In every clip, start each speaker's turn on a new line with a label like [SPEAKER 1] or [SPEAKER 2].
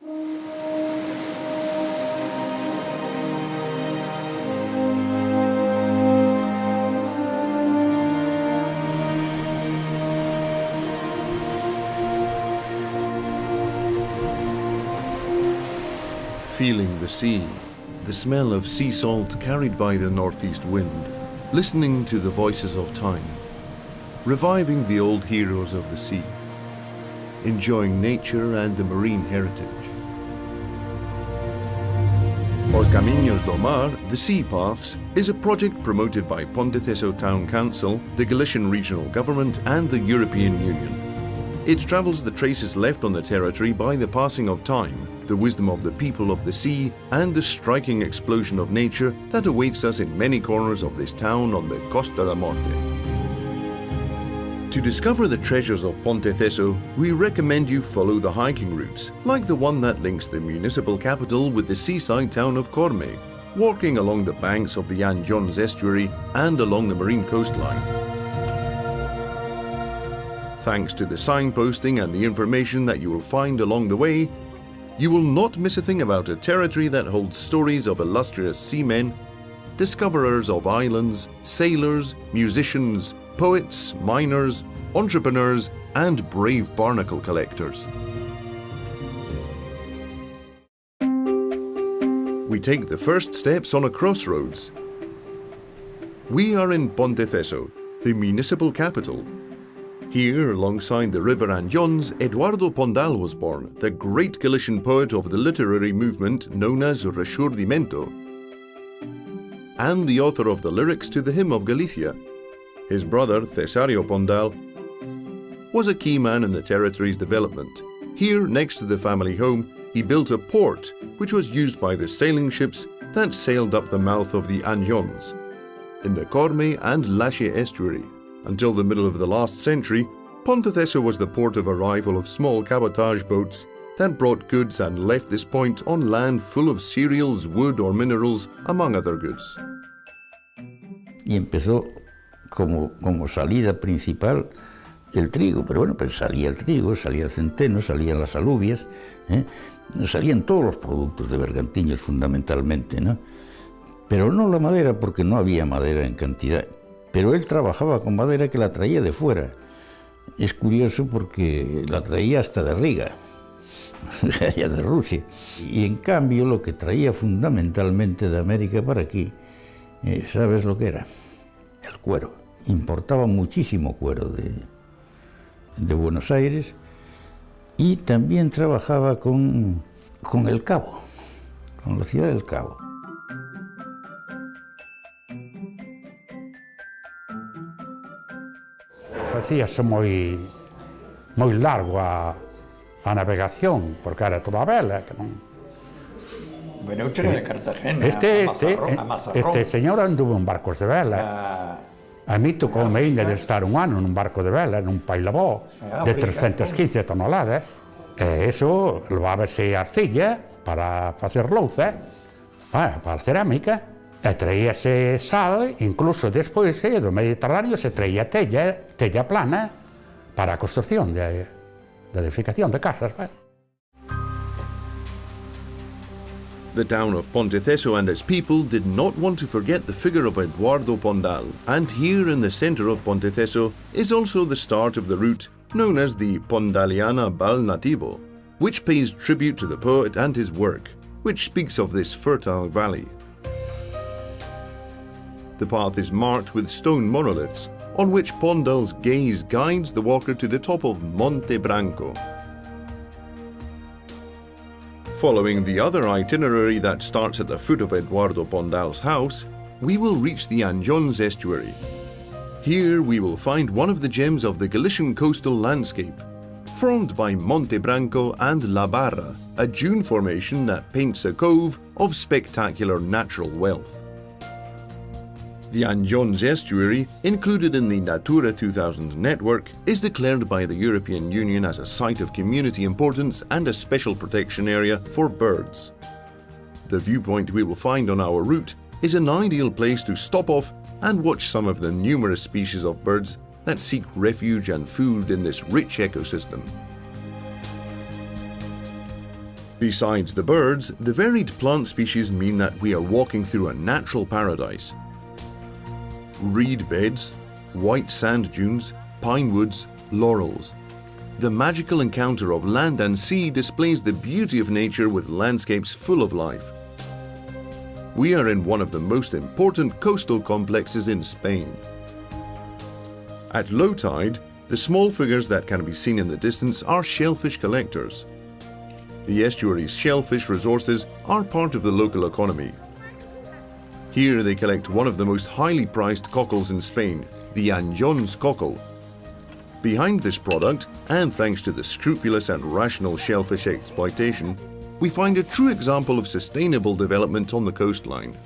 [SPEAKER 1] Feeling the sea, the smell of sea salt carried by the northeast wind, listening to the voices of time, reviving the old heroes of the sea, enjoying nature and the marine heritage. Os Camiños do Mar, the Sea Paths, is a project promoted by Ponteceso Town Council, the Galician Regional Government and the European Union. It travels the traces left on the territory by the passing of time, the wisdom of the people of the sea, and the striking explosion of nature that awaits us in many corners of this town on the Costa da Morte. To discover the treasures of Ponteceso, we recommend you follow the hiking routes, like the one that links the municipal capital with the seaside town of Corme, walking along the banks of the Anjons estuary and along the marine coastline. Thanks to the signposting and the information that you will find along the way, you will not miss a thing about a territory that holds stories of illustrious seamen, discoverers of islands, sailors, musicians, poets, miners, entrepreneurs, and brave barnacle collectors. We take the first steps on a crossroads. We are in Ponteceso, the municipal capital. Here, alongside the river Anjons, Eduardo Pondal was born, the great Galician poet of the literary movement known as Rexurdimento, and the author of the lyrics to the hymn of Galicia. His brother, Cesario Pondal, was a key man in the territory's development. Here, next to the family home, he built a port which was used by the sailing ships that sailed up the mouth of the Anjons, in the Corme and Lache estuary. Until the middle of the last century, Ponteceso was the port of arrival of small cabotage boats that brought goods and left this point on land full of cereals, wood or minerals, among other goods.
[SPEAKER 2] Y empezó como salida principal el trigo, pero bueno, pues salía el trigo, salía el centeno, salían las alubias, salían todos los productos de Bergantiños fundamentalmente, ¿no? Pero no la madera, porque no había madera en cantidad. Pero él trabajaba con madera que la traía de fuera. Es curioso porque la traía hasta de Riga, allá de Rusia. Y en cambio lo que traía fundamentalmente de América para aquí, ¿sabes lo que era? El cuero. Importaba muchísimo cuero de Buenos Aires y también trabajaba con el Cabo, con la ciudad del Cabo.
[SPEAKER 3] Facíase moi largo a navegación, porque era toda a vela. Que non...
[SPEAKER 4] Bueno, eu era de Cartagena, a Mazarrón.
[SPEAKER 3] Este señor anduvo en barcos de vela. A mí tocoume ainda de estar un ano nun barco de vela, nun pailabó, de 315 toneladas. E eso levábase arcilla para facer louza, para cerámica. E traíase sal, incluso despois do Mediterráneo se traía tella plana para a construcción de edificación de casas.
[SPEAKER 1] The town of Ponteceso and its people did not want to forget the figure of Eduardo Pondal, and here in the centre of Ponteceso is also the start of the route known as the Pondaliana Bal Nativo, which pays tribute to the poet and his work, which speaks of this fertile valley. The path is marked with stone monoliths, on which Pondal's gaze guides the walker to the top of Monte Branco. Following the other itinerary that starts at the foot of Eduardo Pondal's house, we will reach the Anjons estuary. Here we will find one of the gems of the Galician coastal landscape, formed by Monte Branco and La Barra, a dune formation that paints a cove of spectacular natural wealth. The Anjons estuary, included in the Natura 2000 network, is declared by the European Union as a site of community importance and a special protection area for birds. The viewpoint we will find on our route is an ideal place to stop off and watch some of the numerous species of birds that seek refuge and food in this rich ecosystem. Besides the birds, the varied plant species mean that we are walking through a natural paradise. Reed beds, white sand dunes, pine woods, laurels. The magical encounter of land and sea displays the beauty of nature with landscapes full of life. We are in one of the most important coastal complexes in Spain. At low tide, the small figures that can be seen in the distance are shellfish collectors. The estuary's shellfish resources are part of the local economy. Here they collect one of the most highly priced cockles in Spain, the Anjon's cockle. Behind this product, and thanks to the scrupulous and rational shellfish exploitation, we find a true example of sustainable development on the coastline.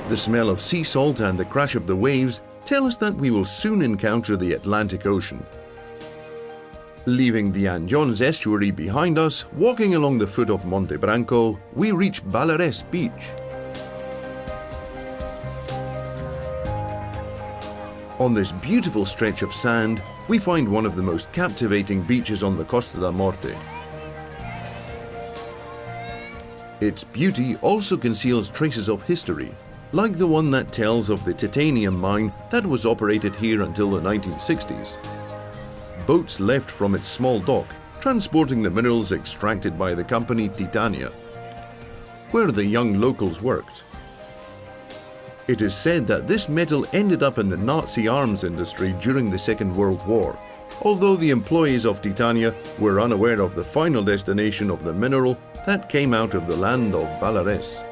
[SPEAKER 1] The smell of sea salt and the crash of the waves tell us that we will soon encounter the Atlantic Ocean. Leaving the Anjon's estuary behind us, walking along the foot of Monte Branco, we reach Balares Beach. On this beautiful stretch of sand, we find one of the most captivating beaches on the Costa da Morte. Its beauty also conceals traces of history, like the one that tells of the titanium mine that was operated here until the 1960s. Boats left from its small dock, transporting the minerals extracted by the company Titania, where the young locals worked. It is said that this metal ended up in the Nazi arms industry during the Second World War, although the employees of Titania were unaware of the final destination of the mineral that came out of the land of Balares.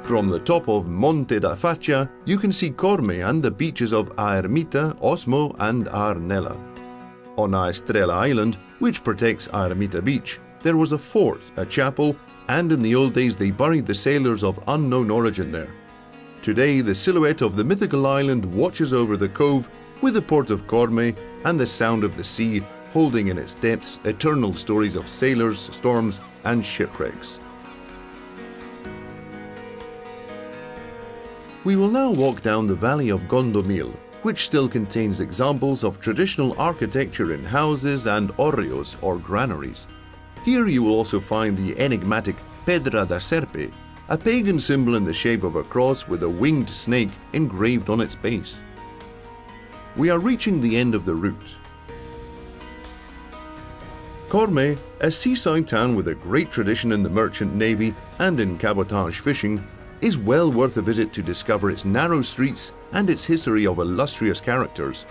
[SPEAKER 1] From the top of Monte da Faccia, you can see Corme and the beaches of A Ermita, Osmo and Arnella. On A Estrella Island, which protects A Ermita Beach, there was a fort, a chapel, and in the old days they buried the sailors of unknown origin there. Today, the silhouette of the mythical island watches over the cove with the port of Corme and the sound of the sea holding in its depths eternal stories of sailors, storms, and shipwrecks. We will now walk down the valley of Gondomil, which still contains examples of traditional architecture in houses and hórreos or granaries. Here you will also find the enigmatic Pedra da Serpe, a pagan symbol in the shape of a cross with a winged snake engraved on its base. We are reaching the end of the route. Corme, a seaside town with a great tradition in the merchant navy and in cabotage fishing, is well worth a visit to discover its narrow streets and its history of illustrious characters.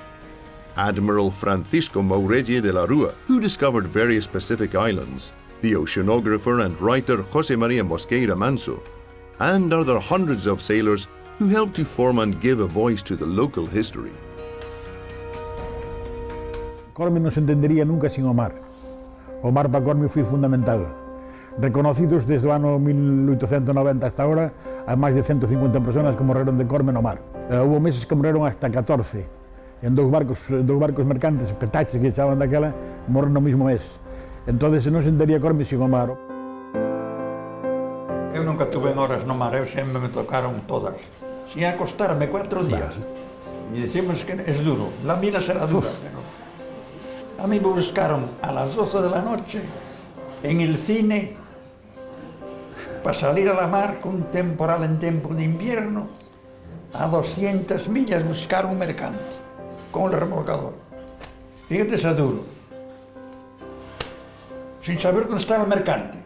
[SPEAKER 1] Admiral Francisco Mouretti de la Rua, who discovered various Pacific islands, the oceanographer and writer José María Mosqueira Manso, and other hundreds of sailors who helped to form and give a voice to the local history.
[SPEAKER 5] Corme no se entendería nunca sin o mar. O mar para Corme foi fundamental. Reconocidos desde o ano 1890 hasta ahora, a máis de 150 personas que morreron de Corme no mar. Hubo meses que morreron hasta 14. En dous barcos mercantes, petaches que echaban daquela, morreron no mismo mes. Entonces non se entendería Corme sin o mar.
[SPEAKER 4] Eu nunca tuve horas no mar, eu sempre me tocaron todas. Sin acostarme 4 días. E decimos que es duro, la mina será dura. Pero a mí me buscaron a las 12 de la noche en el cine para salir a la mar con un temporal en tiempo de invierno a 200 millas buscar un mercante con el remolcador. Fíjate, es duro. Sin saber dónde está el mercante.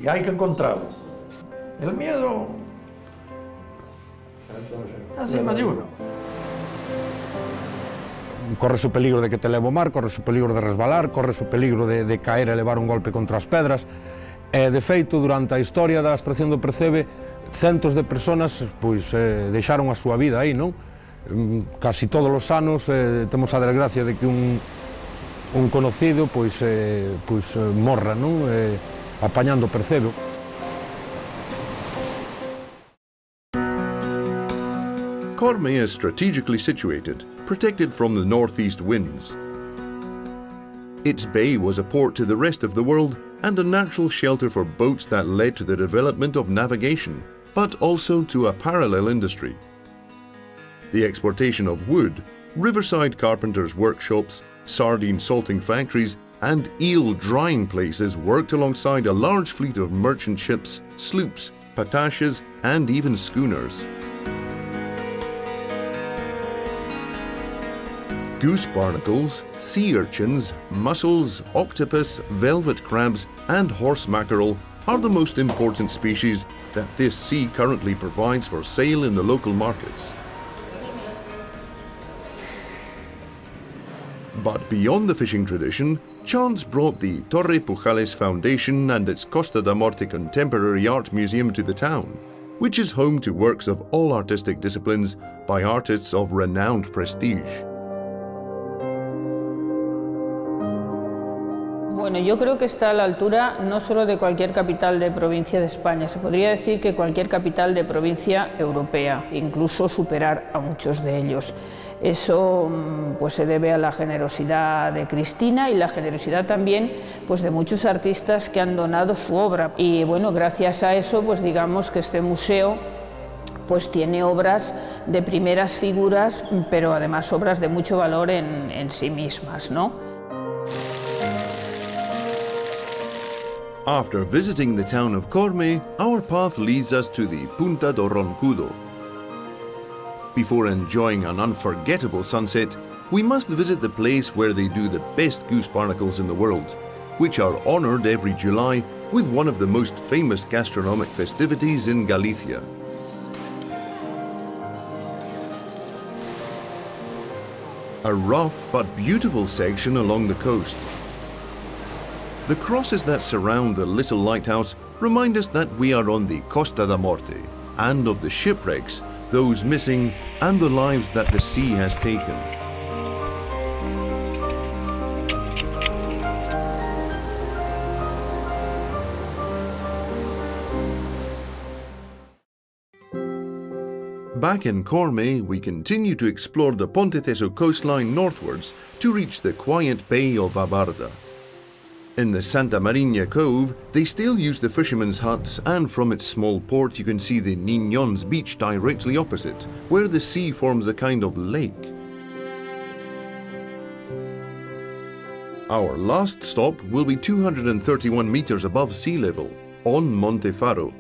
[SPEAKER 4] Y hay que encontrarlo. El miedo está encima de uno.
[SPEAKER 6] Corres o peligro de que te leve o mar, corres o peligro de resbalar, corres o peligro de caer e levar un golpe contra as pedras. E, de feito, durante a historia da extracción do percebe, centos de personas deixaron a súa vida aí, non? Casi todos os anos temos a desgracia de que un conocido morra, non? Apañando o percebe.
[SPEAKER 1] Corme is strategically situated, protected from the northeast winds. Its bay was a port to the rest of the world and a natural shelter for boats that led to the development of navigation, but also to a parallel industry. The exportation of wood, riverside carpenters' workshops, sardine salting factories, and eel drying places worked alongside a large fleet of merchant ships, sloops, pataches, and even schooners. Goose barnacles, sea urchins, mussels, octopus, velvet crabs, and horse mackerel are the most important species that this sea currently provides for sale in the local markets. But beyond the fishing tradition, chance brought the Torre Pujales Foundation and its Costa da Morte Contemporary Art Museum to the town, which is home to works of all artistic disciplines by artists of renowned prestige.
[SPEAKER 7] Bueno, yo creo que está a la altura no solo de cualquier capital de provincia de España, se podría decir que cualquier capital de provincia europea, incluso superar a muchos de ellos. Eso pues se debe a la generosidad de Cristina y la generosidad también pues de muchos artistas que han donado su obra. Y bueno, gracias a eso pues digamos que este museo pues tiene obras de primeras figuras, pero además obras de mucho valor en sí mismas, ¿no?
[SPEAKER 1] After visiting the town of Corme, our path leads us to the Punta do Roncudo. Before enjoying an unforgettable sunset, we must visit the place where they do the best goose barnacles in the world, which are honoured every July with one of the most famous gastronomic festivities in Galicia. A rough but beautiful section along the coast. The crosses that surround the little lighthouse remind us that we are on the Costa da Morte, and of the shipwrecks, those missing, and the lives that the sea has taken. Back in Corme, we continue to explore the Ponteceso coastline northwards to reach the quiet bay of Abarda. In the Santa Marinha Cove, they still use the fishermen's huts, and from its small port you can see the Niñons beach directly opposite, where the sea forms a kind of lake. Our last stop will be 231 meters above sea level, on Monte Faro.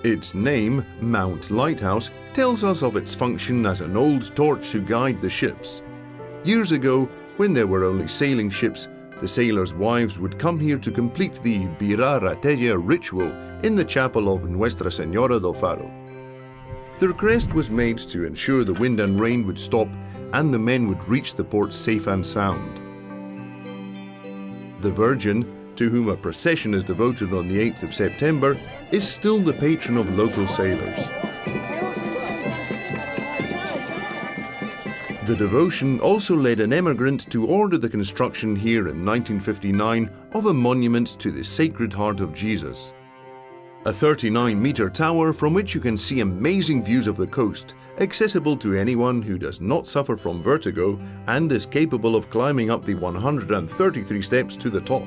[SPEAKER 1] Its name, Mount Lighthouse, tells us of its function as an old torch to guide the ships. Years ago, when there were only sailing ships, the sailors' wives would come here to complete the Birarateya ritual in the chapel of Nuestra Señora do Faro. The request was made to ensure the wind and rain would stop and the men would reach the port safe and sound. The Virgin, to whom a procession is devoted on the 8th of September, is still the patron of local sailors. The devotion also led an emigrant to order the construction here in 1959 of a monument to the Sacred Heart of Jesus. A 39-meter tower from which you can see amazing views of the coast, accessible to anyone who does not suffer from vertigo and is capable of climbing up the 133 steps to the top.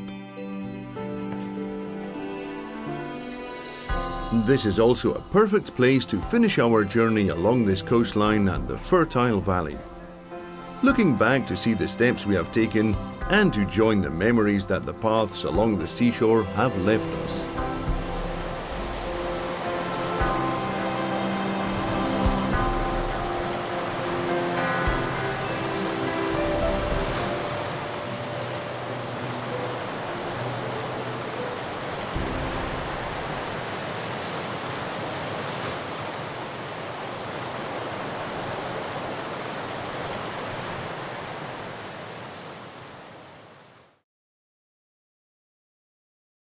[SPEAKER 1] This is also a perfect place to finish our journey along this coastline and the fertile valley. Looking back to see the steps we have taken and to join the memories that the paths along the seashore have left us.